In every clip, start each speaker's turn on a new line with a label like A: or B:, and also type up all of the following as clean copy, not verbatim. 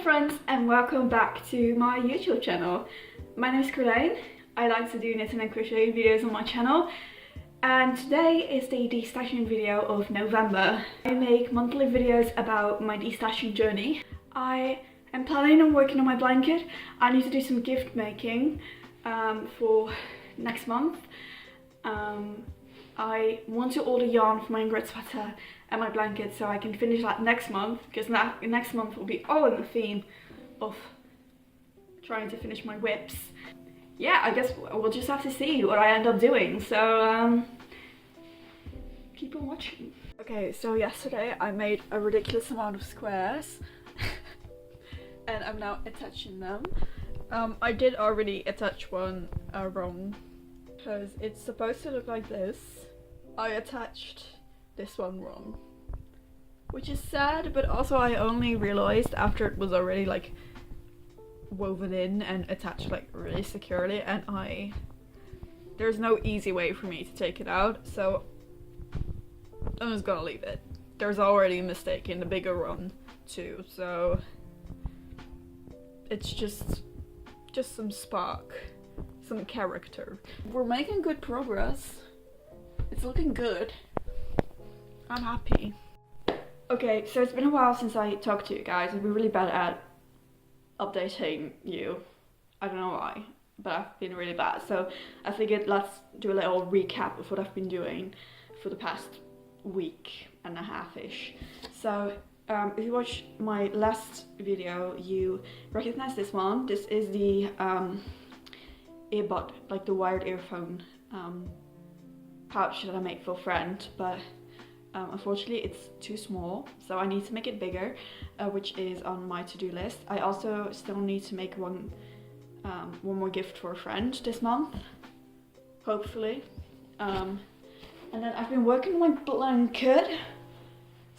A: friends, and welcome back to my YouTube channel. My name is Carlijn. I like to do knitting and crochet videos on my channel, and today is the destashing video of November. I make monthly videos about my destashing journey. I am planning on working on my blanket. I need to do some gift making for next month. I want to order yarn for my grit sweater and my blanket so I can finish that next month, because next month will be all in the theme of trying to finish my whips. Yeah, I guess we'll just have to see what I end up doing, so keep on watching. Okay, so yesterday I made a ridiculous amount of squares and I'm now attaching them. I did already attach one wrong, because it's supposed to look like this. I attached this one wrong, which is sad, but also I only realized after it was already like woven in and attached like really securely, and there's no easy way for me to take it out, so I'm just gonna leave it. There's already a mistake in the bigger one too, so it's just some spark, some character. We're making good progress. It's looking good. I'm happy. Okay, so it's been a while since I talked to you guys. I've been really bad at updating you. I don't know why, but I've been really bad. So I figured let's do a little recap of what I've been doing for the past week and a half-ish. So if you watched my last video, you recognize this one. This is the earbud, like the wired earphone pouch that I made for a friend, but unfortunately it's too small, so I need to make it bigger, which is on my to-do list. I also still need to make one more gift for a friend this month, hopefully. And then I've been working on my blanket,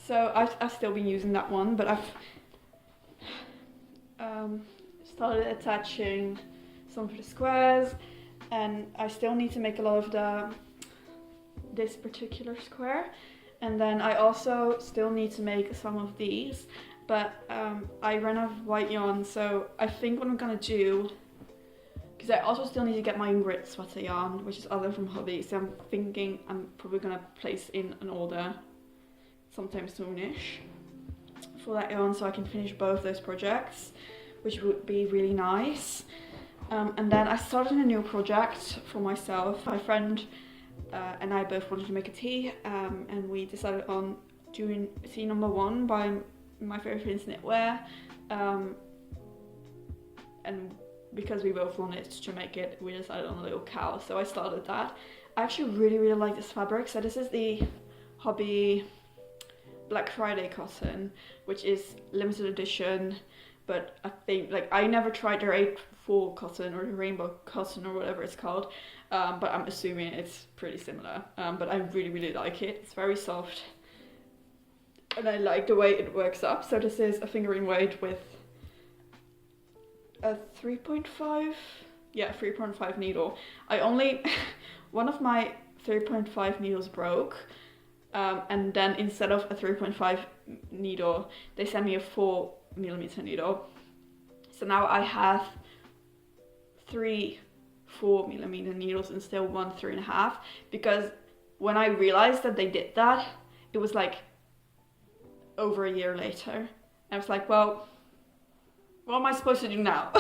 A: so I've still been using that one, but I've started attaching some of the squares, and I still need to make a lot of this particular square. And then I also still need to make some of these, but I ran out of white yarn, so I think what I'm gonna do, because I also still need to get my grit sweater yarn, which is other from Hobby, so I'm thinking I'm probably gonna place in an order sometime soonish for that yarn, so I can finish both those projects, which would be really nice. And then I started a new project for myself. My friend and I both wanted to make a tea, and we decided on doing tea number 1 by my favourite friend's knitwear, and because we both wanted to make it, we decided on a little cowl, so I started that. I actually really like this fabric. So this is the Hobby Black Friday cotton, which is limited edition, but I think, like, I never tried their 8/4 cotton or the rainbow cotton or whatever it's called, but I'm assuming it's pretty similar. But I really like it. It's very soft, and I like the way it works up. So this is a fingering weight with a 3.5 needle. I only one of my 3.5 needles broke, and then instead of a 3.5 needle they sent me a 4mm needle, so now I have 3 4mm needles and still one 3.5, because when I realized that they did that, it was like over a year later. I was like, well, what am I supposed to do now?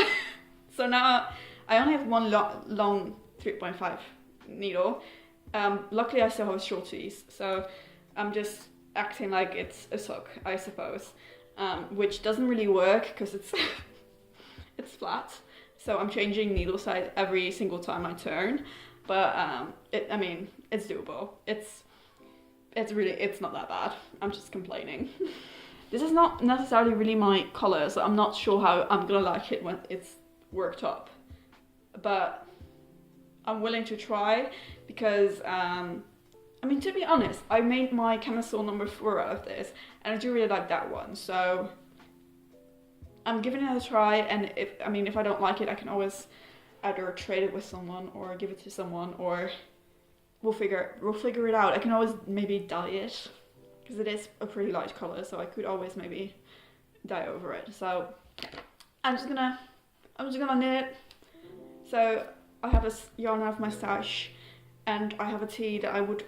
A: So now I only have one long 3.5 needle. Luckily I still have shorties, so I'm just acting like it's a sock, I suppose, which doesn't really work because it's it's flat. So I'm changing needle size every single time I turn, but I mean, it's doable. It's not that bad. I'm just complaining. This is not necessarily really my color, so I'm not sure how I'm gonna like it when it's worked up, but I'm willing to try, because I mean, to be honest, I made my camisole number 4 out of this, and I do really like that one, so I'm giving it a try. And if I don't like it, I can always either trade it with someone or give it to someone, or we'll figure it out. I can always maybe dye it, because it is a pretty light color, so I could always maybe dye over it. So I'm just gonna knit it. So I have a yarn out of my stash, and I have a tea that I would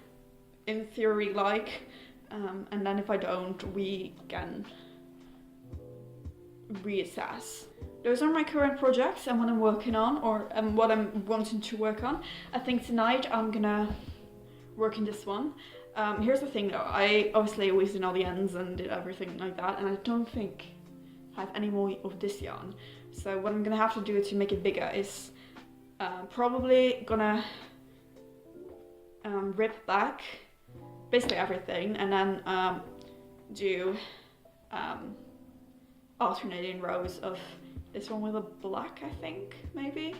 A: in theory like, and then if I don't, we can reassess. Those are my current projects and what I'm working on, or what I'm wanting to work on. I think tonight I'm gonna work in this one. Here's the thing though, I obviously wasted all the ends and did everything like that, and I don't think I have any more of this yarn. So what I'm gonna have to do to make it bigger is probably gonna rip back basically everything, and then do alternating rows of this one with a black, I think, maybe.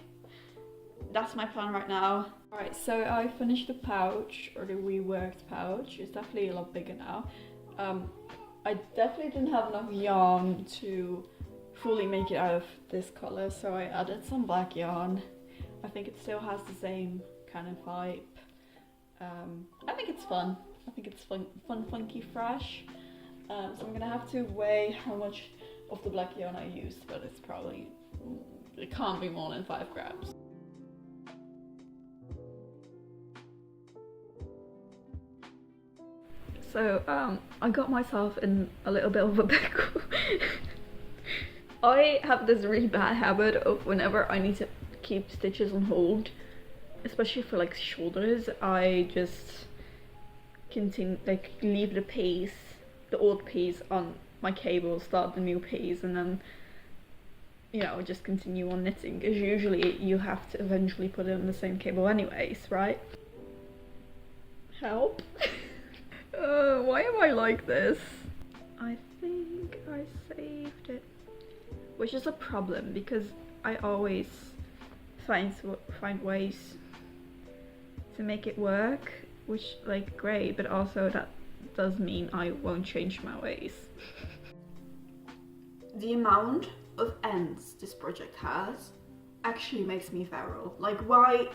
A: That's my plan right now. Alright, so I finished the pouch, or the reworked pouch. It's definitely a lot bigger now. I definitely didn't have enough yarn to fully make it out of this color, so I added some black yarn. I think it still has the same kind of vibe. I think it's fun. I think it's fun, funky, fresh. So I'm gonna have to weigh how much of the black yarn I used, but it's probably, it can't be more than 5 grams. So I got myself in a little bit of a pickle. I have this really bad habit of whenever I need to keep stitches on hold, especially for like shoulders, I just continue, like, leave the piece, the old piece on my cable, start the new piece, and then, you know, just continue on knitting, because usually you have to eventually put it on the same cable anyways, right? Help. Why am I like this? I think I saved it, which is a problem because I always find ways to make it work, which, like, great, but also that does mean I won't change my ways. The amount of ends this project has actually makes me feral. Like, why?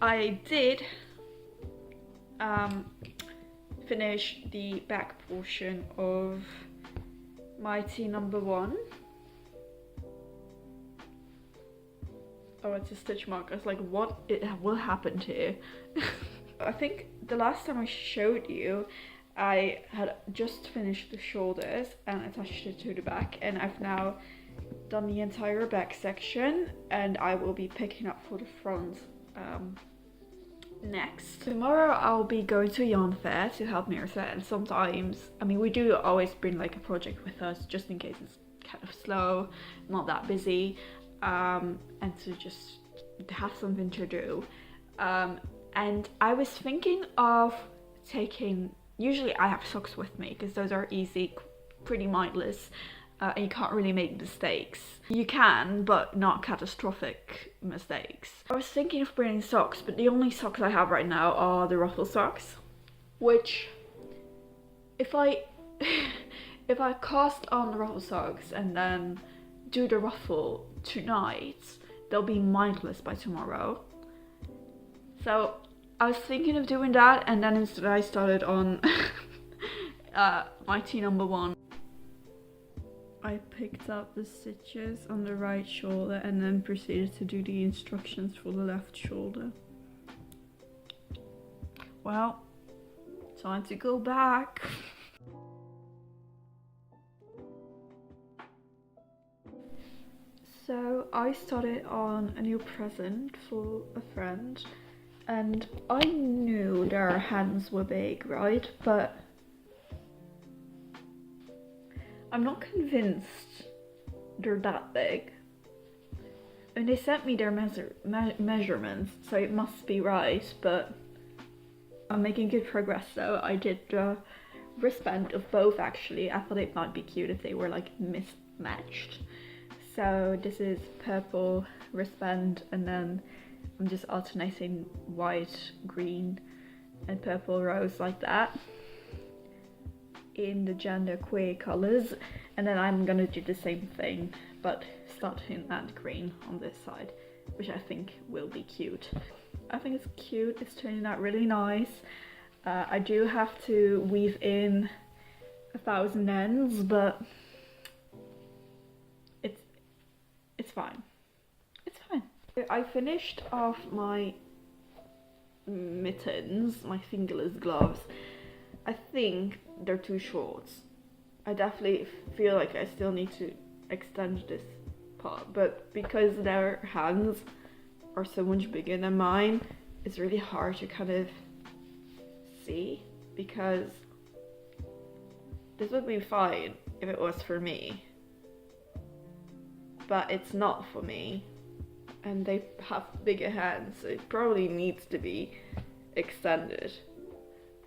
A: I did finish the back portion of my tee number 1. Oh, it's a stitch mark. I was like, what will happen here? I think the last time I showed you, I had just finished the shoulders and attached it to the back, and I've now done the entire back section, and I will be picking up for the front next. Tomorrow I'll be going to a yarn fair to help Mirza, and sometimes, I mean, we do always bring like a project with us just in case it's kind of slow, not that busy, and to just have something to do. And I was thinking of taking, usually I have socks with me because those are easy, pretty mindless, and you can't really make mistakes. You can, but not catastrophic mistakes. I was thinking of bringing socks, but the only socks I have right now are the ruffle socks, which if I if I cast on the ruffle socks and then do the ruffle tonight, they'll be mindless by tomorrow. So I was thinking of doing that, and then instead I started on my tee number 1. I picked up the stitches on the right shoulder and then proceeded to do the instructions for the left shoulder. Well, time to go back. So I started on a new present for a friend, and I knew their hands were big, right? But I'm not convinced they're that big. And they sent me their measurements, so it must be right, but I'm making good progress though. I did the wristband of both actually. I thought it might be cute if they were like mismatched. So this is purple wristband, and then I'm just alternating white, green, and purple rose like that in the gender queer colors, and then I'm gonna do the same thing but starting at green on this side. which I think will be cute. I think it's cute, it's turning out really nice. I do have to weave in 1,000 ends, but it's fine. It's fine. I finished off my mittens, my fingerless gloves. I think they're too short. I definitely feel like I still need to extend this part, but because their hands are so much bigger than mine, it's really hard to kind of see, because this would be fine if it was for me, but it's not for me, and they have bigger hands, so it probably needs to be extended,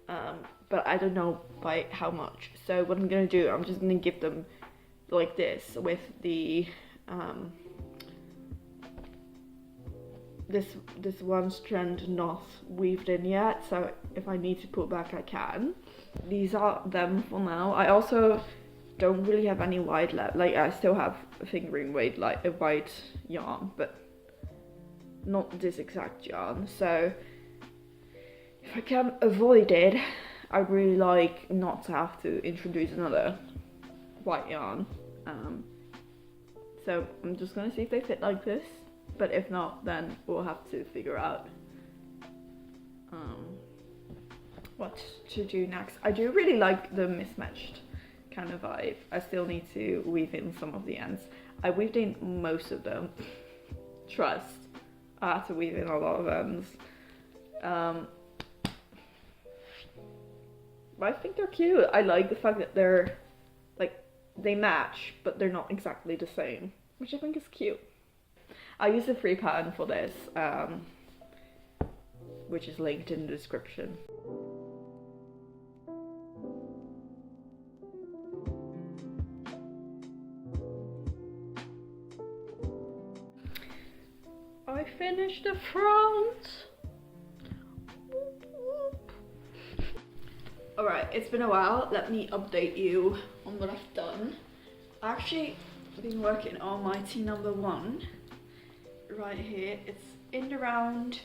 A: but I don't know by how much. So what I'm gonna do, I'm just gonna give them like this with the this one strand not weaved in yet, so if I need to pull back I can. These are them for now. I also don't really have any white left. Like, I still have a fingering weight, like a white yarn, but not this exact yarn. So if I can avoid it, I'd really like not to have to introduce another white yarn. So I'm just gonna see if they fit like this, but if not, then we'll have to figure out what to do next. I do really like the mismatched kind of vibe. I still need to weave in some of the ends. I weaved in most of them. Trust, I had to weave in a lot of ends. But I think they're cute. I like the fact that they're like, they match, but they're not exactly the same, which I think is cute. I use a free pattern for this, which is linked in the description. I finished the front. Alright, it's been a while. Let me update you on what I've done. I've actually been working on my T number 1 right here. It's in the round.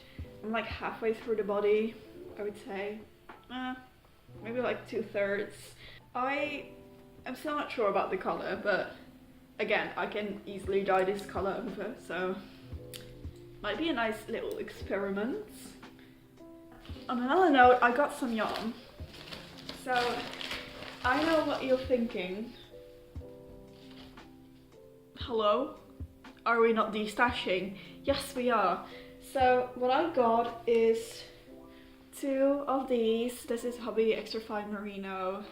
A: I'm like halfway through the body, I would say. Maybe like 2/3. I'm still not sure about the color, but again, I can easily dye this color over, so might be a nice little experiment. On another note, I got some yarn. So I know what you're thinking. Hello? Are we not destashing? Yes, we are. So what I got is 2 of these. This is Hobby Extra Fine Merino,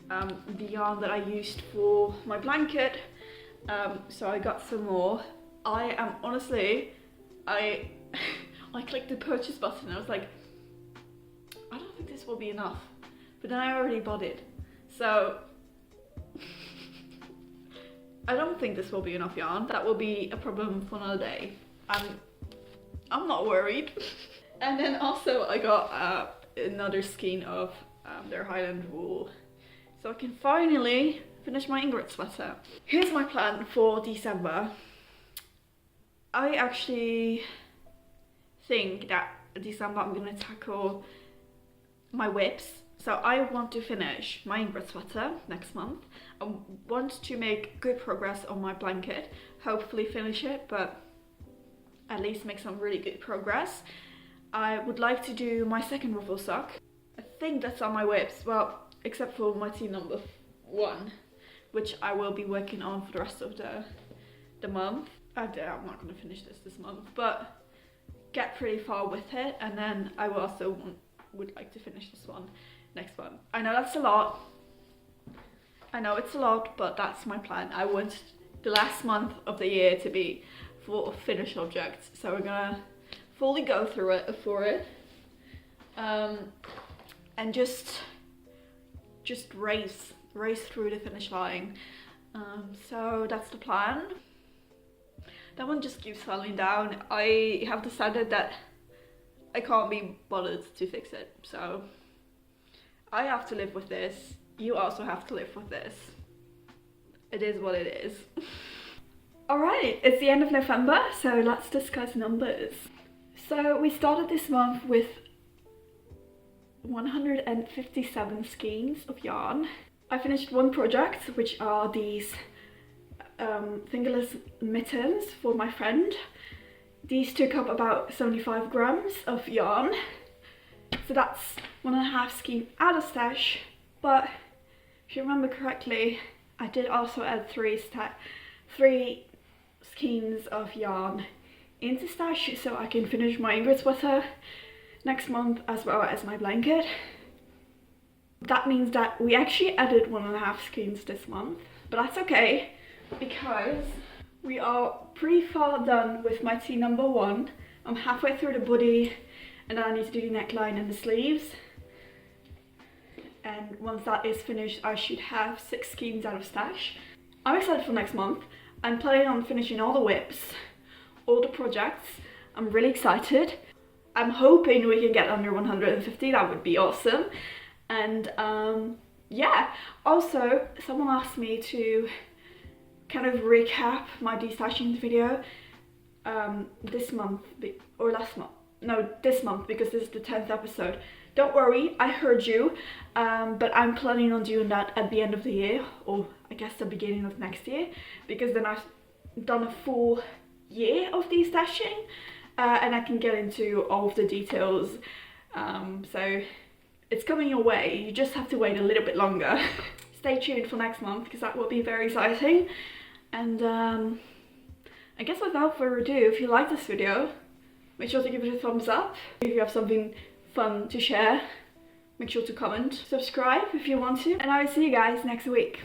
A: the yarn that I used for my blanket. So I got some more. I am honestly, I clicked the purchase button. I was like, I don't think this will be enough. But then I already bought it. So I don't think this will be enough yarn. That will be a problem for another day. I'm not worried. And then also I got another skein of their Highland wool, so I can finally finish my Ingrid sweater. Here's my plan for December. I actually think that December I'm gonna tackle my whips. So I want to finish my Ingrid sweater next month. I want to make good progress on my blanket, hopefully finish it, but at least make some really good progress. I would like to do my second ruffle sock. I think that's on my whips, well, except for my T number 1, which I will be working on for the rest of the month. I'm not going to finish this month, but get pretty far with it, and then I will also would like to finish this one next month. I know that's a lot. I know it's a lot, but that's my plan. I want the last month of the year to be full of finished objects, so we're gonna fully go through it for it, and just race through the finish line. So that's the plan. That one just keeps falling down. I have decided that I can't be bothered to fix it, so I have to live with this. You also have to live with this. It is what it is. Alright, it's the end of November, so let's discuss numbers. So we started this month with 157 skeins of yarn. I finished one project, which are these fingerless mittens for my friend. These took up about 75 grams of yarn. So that's 1.5 skein out of stash, but if you remember correctly, I did also add 3 skeins of yarn into stash so I can finish my Ingrid sweater next month as well as my blanket. That means that we actually added 1.5 skeins this month, but that's okay because we are pretty far done with my tee number 1. I'm halfway through the body and then I need to do the neckline and the sleeves. And once that is finished, I should have 6 skeins out of stash. I'm excited for next month. I'm planning on finishing all the whips, all the projects. I'm really excited. I'm hoping we can get under 150, that would be awesome. And yeah, also someone asked me to kind of recap my destashing video this month, or last month. No, this month, because this is the 10th episode. Don't worry, I heard you, but I'm planning on doing that at the end of the year, or I guess the beginning of next year, because then I've done a full year of destashing, and I can get into all of the details, so it's coming your way. You just have to wait a little bit longer. Stay tuned for next month, because that will be very exciting. And I guess without further ado, if you like this video, make sure to give it a thumbs up. If you have something fun to share, make sure to comment. Subscribe if you want to. And I will see you guys next week.